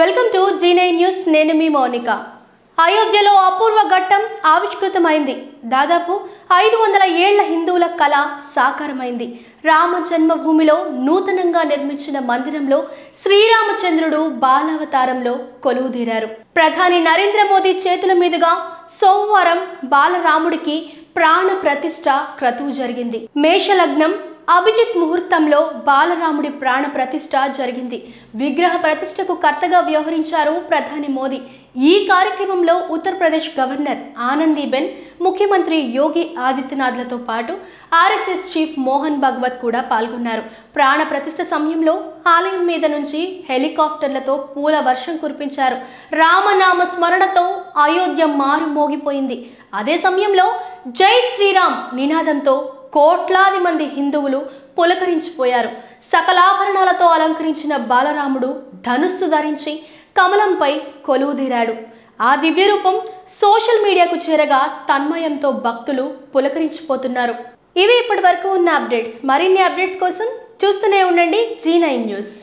Welcome to G9 news. నేను మీ మౌనిక. అయోధ్యలో అపూర్వ ఘట్టం ఆవిష్కృతమైంది. దాదాపు 500 ఏళ్ల హిందువుల కళ సాకారమైంది. రామ జన్మభూమిలో నూతనంగా నిర్మించిన మందిరంలో శ్రీరామచంద్రుడు బాలావతారంలో కొలువుదీరారు. ప్రధాని నరేంద్ర మోదీ చేతుల మీదుగా సోమవారం బాలరాముడికి ప్రాణ ప్రతిష్ఠ క్రతువు జరిగింది. మేషలగ్నం అభిజిత్ ముహూర్తంలో బాలరాముడి ప్రాణ ప్రతిష్ఠ జరిగింది. విగ్రహ ప్రతిష్టకు కర్తగా వ్యవహరించారు ప్రధాని మోదీ. ఈ కార్యక్రమంలో ఉత్తరప్రదేశ్ గవర్నర్ ఆనందీబెన్, ముఖ్యమంత్రి యోగి ఆదిత్యనాథ్లతో పాటు ఆర్ఎస్ఎస్ చీఫ్ మోహన్ భగవత్ కూడా పాల్గొన్నారు. ప్రాణ ప్రతిష్ఠ సమయంలో ఆలయం మీద నుంచి హెలికాప్టర్లతో పూల వర్షం కురిపించారు. రామనామ స్మరణతో అయోధ్య మారు మోగిపోయింది. అదే సమయంలో జై శ్రీరామ్ నినాదంతో కోట్లాది మంది హిందువులు పులకరించిపోయారు. సకలాభరణాలతో అలంకరించిన బాలరాముడు ధనుస్సు ధరించి కమలంపై కొలువుదీరాడు. ఆ దివ్య రూపం సోషల్ మీడియాకు చేరగా తన్మయంతో భక్తులు పులకరించిపోతున్నారు. ఇవి ఇప్పటి వరకు ఉన్న అప్డేట్స్. మరిన్ని అప్డేట్స్ కోసం చూస్తూనే ఉండండి G9 న్యూస్.